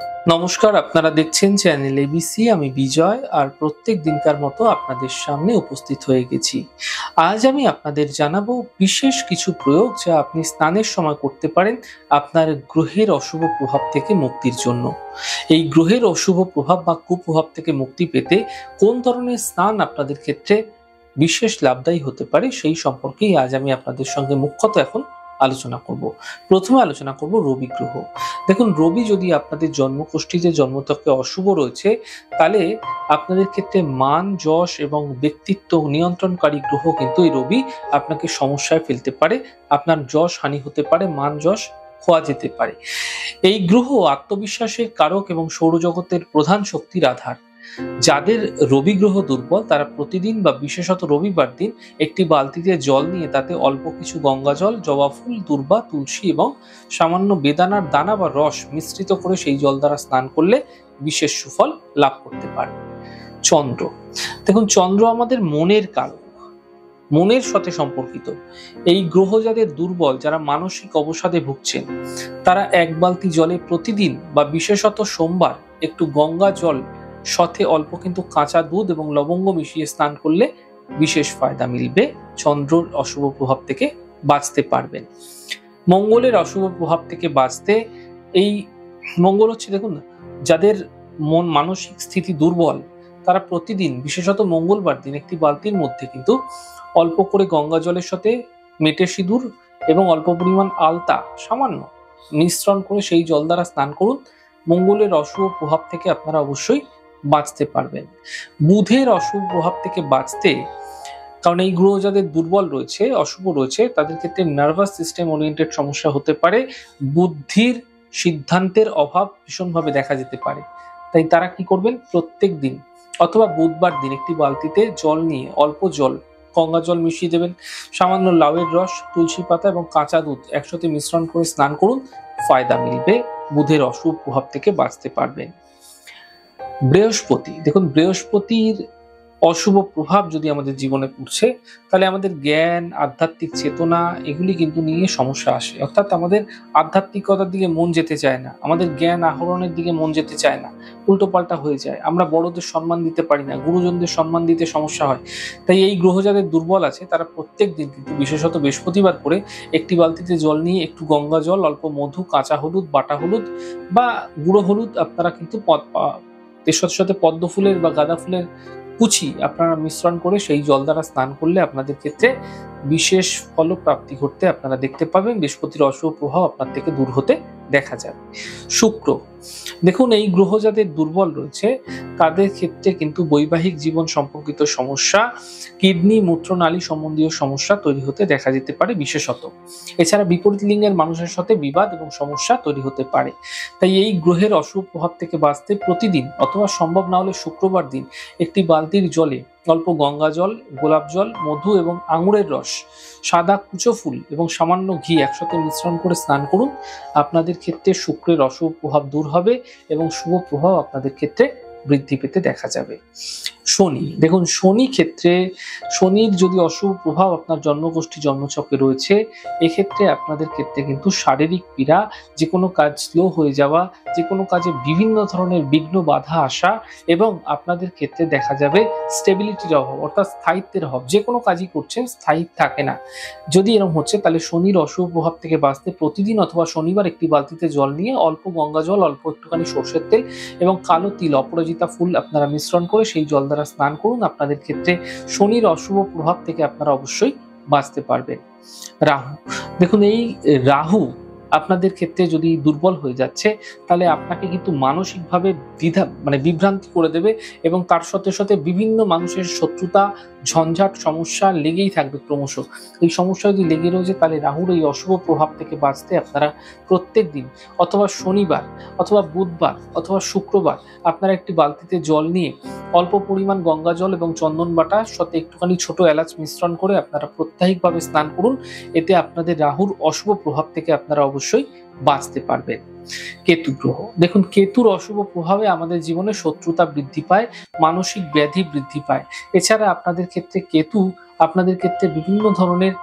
নমস্কার, আপনারা দেখছেন চ্যানেল এবিসি। আমি বিজয়, আর প্রত্যেক দিনকার মতো আপনাদের সামনে উপস্থিত হয়ে গেছি। আজ আমি আপনাদের জানাবো বিশেষ কিছু প্রয়োগ যা আপনি স্নানের সময় করতে পারেন আপনার গ্রহের অশুভ প্রভাব থেকে মুক্তির জন্য। এই গ্রহের অশুভ প্রভাব বা কুপ্রভাব থেকে মুক্তি পেতে কোন ধরনের স্নান আপনাদের ক্ষেত্রে বিশেষ লাভদায়ী হতে পারে সেই সম্পর্কেই আজ আমি আপনাদের সঙ্গে মুখ্যত এখন আলোচনা করব। প্রথমে আলোচনা করব রবি গ্রহ। দেখুন, রবি যদি আপনাদের জন্মকুষ্ঠিতে জন্মছকে অশুভ রয়েছে, তাহলে আপনাদের ক্ষেত্রে মান, যশ এবং ব্যক্তিত্ব নিয়ন্ত্রণকারী গ্রহ কিন্তু এই রবি আপনাকে সমস্যায় ফেলতে পারে। আপনার যশ হানি হতে পারে, মান যশ খোয়া যেতে পারে। এই গ্রহ আত্মবিশ্বাসের কারক এবং সৌরজগতের প্রধান শক্তির আধার। যাদের রবি গ্রহ দুর্বল তারা প্রতিদিন বা বিশেষত রবিবার দিন একটি বালতিতে জল নিয়ে তাতে অল্প কিছু গঙ্গা জল, জবা ফুল, দূর্বা, তুলসী এবং সামান্য বেদানার দানা বা রস মিশ্রিত করে সেই জল দ্বারা স্নান করলে বিশেষ সুফল লাভ করতে পারে। চন্দ্র। দেখুন, চন্দ্র আমাদের মনের কারক, মনের সাথে সম্পর্কিত। এই গ্রহ যাদের দুর্বল, যারা মানসিক অবসাদে ভুগছেন, তারা এক বালতি জলে প্রতিদিন বা বিশেষত সোমবার একটু গঙ্গা জল সাথে অল্প কিন্তু কাঁচা দুধ এবং লবঙ্গ মিশিয়ে স্নান করলে বিশেষ ফায়দা মিলবে। চন্দ্রর অশুভ প্রভাব থেকে বাঁচতে পারবেন। মঙ্গলের অশুভ প্রভাব থেকে বাঁচতে এই মঙ্গল হচ্ছে, দেখুন, যাদের মন মানসিক স্থিতি দুর্বল তারা প্রতিদিন বিশেষত মঙ্গলবার দিন একটি বালতির মধ্যে কিন্তু অল্প করে গঙ্গা জলের সাথে মেটে সিঁদুর এবং অল্প পরিমাণ আলতা সামান্য মিশ্রণ করে সেই জল দ্বারা স্নান করুন। মঙ্গলের অশুভ প্রভাব থেকে আপনারা অবশ্যই বাঁচতে পারবেন। বুধের অশুভ প্রভাব থেকে বাঁচতে, কারণ এই গ্রহ যাদের দুর্বল রয়েছে, অশুভ রয়েছে, তাদের ক্ষেত্রে নার্ভাস সিস্টেম ওরিয়েন্টেড সমস্যা হতে পারে। বুদ্ধির সিদ্ধান্তের অভাব ভীষণভাবে দেখা যেতে পারে। তাই তারা কি করবেন, প্রত্যেক দিন অথবা বুধবার দিন একটি বালতিতে জল নিয়ে অল্প জল গঙ্গা জল মিশিয়ে দেবেন, সামান্য লাউয়ের রস, তুলসী পাতা এবং কাঁচা দুধ একসাথে মিশ্রণ করে স্নান করুন। ফায়দা মিলবে, বুধের অশুভ প্রভাব থেকে বাঁচতে পারবেন। বৃহস্পতি। দেখুন, বৃহস্পতির অশুভ প্রভাব যদি আমাদের জীবনে পড়ছে, তাহলে আমাদের জ্ঞান, আধ্যাত্মিক চেতনা এগুলি কিন্তু নিয়ে সমস্যা আসে। অর্থাৎ আমাদের আধ্যাত্মিকতার দিকে মন যেতে চায় না, আমাদের জ্ঞান আহরণের দিকে মন যেতে চায় না, উল্টো পাল্টা হয়ে যায়। আমরা বড়দের সম্মান দিতে পারি না, গুরুজনদের সম্মান দিতে সমস্যা হয়। তাই এই গ্রহ যাদের দুর্বল আছে তারা প্রত্যেক দিন কিন্তু বিশেষত বৃহস্পতিবার করে একটি বালতিতে জল নিয়ে একটু গঙ্গা জল, অল্প মধু, কাঁচা হলুদ, বাটা হলুদ বা গুঁড়ো হলুদ আপনারা কিন্তু এর সাথে সাথে পদ্ম ফুলের বা গাঁদা ফুলের কুচি আপনারা মিশ্রণ করে সেই জল দ্বারা স্নান করলে আপনাদের ক্ষেত্রে বিশেষ ফলপ্রাপ্তি ঘটতে আপনারা দেখতে পাবেন। বৃহস্পতির অশুভ প্রভাব আপনার থেকে দূর হতে দেখা যাবে। শুক্র। দেখুন, এই গ্রহ যাদের দুর্বল রয়েছে তাদের ক্ষেত্রে কিন্তু বৈবাহিক জীবন সম্পর্কিত সমস্যা, কিডনি, মূত্রনালী সম্বন্ধীয় সমস্যা তৈরি হতে দেখা যেতে পারে বিশেষত। এছাড়া বিপরীত লিঙ্গের মানুষের সাথে বিবাদ এবং সমস্যা তৈরি হতে পারে। তাই এই গ্রহের অশুভ প্রভাব থেকে বাঁচতে প্রতিদিন অথবা সম্ভব না হলে শুক্রবার দিন একটি বালতির জলে অল্প গঙ্গা জল, গোলাপ জল, মধু এবং আঙুরের রস, সাদা কুচো ফুল এবং সামান্য ঘি একসাথে মিশ্রণ করে স্নান করুন। আপনাদের ক্ষেত্রে শুক্রের অশুভ প্রভাব দূর হবে এবং শুভ প্রভাব আপনাদের ক্ষেত্রে বৃদ্ধি পেতে দেখা যাবে। শনি। দেখুন, শনির যদি অশুভ প্রভাব আপনার জন্মগোষ্ঠী জন্মছকে রয়েছে, এক্ষেত্রে আপনাদের ক্ষেত্রে কিন্তু শারীরিক পীড়া, যে কোনো কাজ স্লো হয়ে যাওয়া, যে কোনো কাজে বিভিন্ন ধরনের বিঘ্ন বাধা আসা এবং আপনাদের ক্ষেত্রে দেখা যাবে স্টেবিলিটির অভাব, অর্থাৎ স্থায়িত্বের অভাব। যে কোনো কাজই করছেন স্থায়িত্ব থাকে না। যদি এরকম হচ্ছে তাহলে শনির অশুভ প্রভাব থেকে বাঁচতে প্রতিদিন অথবা শনিবার একটি বালতিতে জল নিয়ে অল্প গঙ্গা জল, অল্প একটুখানি সর্ষের তেল এবং কালো তিল, অপরাজিতা ফুল আপনারা মিশ্রণ করে সেই জল দ্বারা স্নান করুন। আপনাদের ক্ষেত্রে শনির অশুভ প্রভাব থেকে আপনারা অবশ্যই বাঁচতে পারবেন। রাহু। দেখুন, এই রাহু আপনাদের ক্ষেত্রে যদি দুর্বল হয়ে যাচ্ছে তাহলে আপনাকে কিন্তু মানসিকভাবে বিভ্রান্তি করে দেবে এবং তার সাথে সাথে বিভিন্ন মানুষের শত্রুতা, ঝঞ্ঝাট, সমস্যা লেগেই থাকবে ক্রমশ। এই সমস্যা যদি লেগে রয়েছে তাহলে রাহুর এই অশুভ প্রভাব থেকে বাঁচতে আপনারা প্রত্যেক দিন অথবা শনিবার অথবা বুধবার অথবা শুক্রবার আপনারা একটি বালতিতে জল নিয়ে অল্প পরিমাণ গঙ্গা জল এবং চন্দন বাটা সাথে একটুখানি ছোট এলাচ মিশ্রণ করে আপনারা প্রত্যাহিকভাবে স্নান করুন। এতে আপনাদের রাহুর অশুভ প্রভাব থেকে আপনারা অবশ্যই বাঁচতে পারবেন। কেতু গ্রহ। দেখুন, কেতুর অশুভ প্রভাবে আমাদের জীবনে শত্রুতা বৃদ্ধি পায়, মানসিক ব্যাধি বৃদ্ধি পায়। এছাড়া আপনাদের ক্ষেত্রে কেতু আপনাদের ক্ষেত্রে বিভিন্ন ধরনের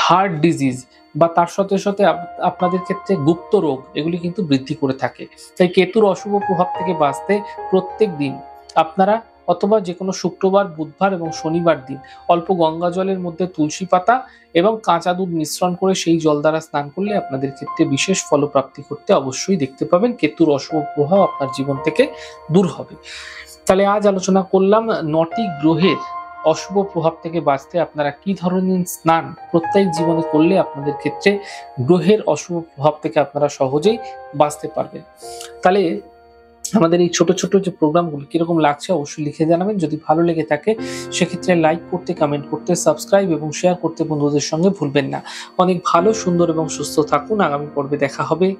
হার্ট ডিজিজ বা তার সাথে সাথে আপনাদের ক্ষেত্রে গুপ্ত রোগ এগুলি কিন্তু বৃদ্ধি করে থাকে। তাই কেতুর অশুভ প্রভাব থেকে বাঁচতে প্রত্যেক দিন আপনারা অথবা যে কোনো শুক্রবার, বুধবার এবং শনিবার দিন অল্প গঙ্গা জলের মধ্যে তুলসী পাতা এবং কাঁচা দুধ মিশ্রণ করে সেই জল দ্বারা স্নান করলে আপনাদের ক্ষেত্রে বিশেষ ফলপ্রাপ্তি করতে অবশ্যই দেখতে পাবেন। কেতুর অশুভ প্রভাব আপনার জীবন থেকে দূর হবে। তাহলে আজ আলোচনা করলাম 9টি গ্রহের অশুভ প্রভাব থেকে বাঁচতে আপনারা কি ধরনের স্নান প্রত্যেক জীবনে করলে আপনাদের ক্ষেত্রে গ্রহের অশুভ প্রভাব থেকে আপনারা সহজেই বাঁচতে পারবেন। তাহলে আমাদের এই ছোট ছোট যে প্রোগ্রামগুলো কিরকম লাগছে অবশ্যই লিখে জানাবেন। যদি ভালো লেগে থাকে সেক্ষেত্রে লাইক করতে, কমেন্ট করতে, সাবস্ক্রাইব এবং শেয়ার করতে বন্ধুদের সঙ্গে ভুলবেন না। অনেক ভালো, সুন্দর এবং সুস্থ থাকুন। আগামী পর্বে দেখা হবে।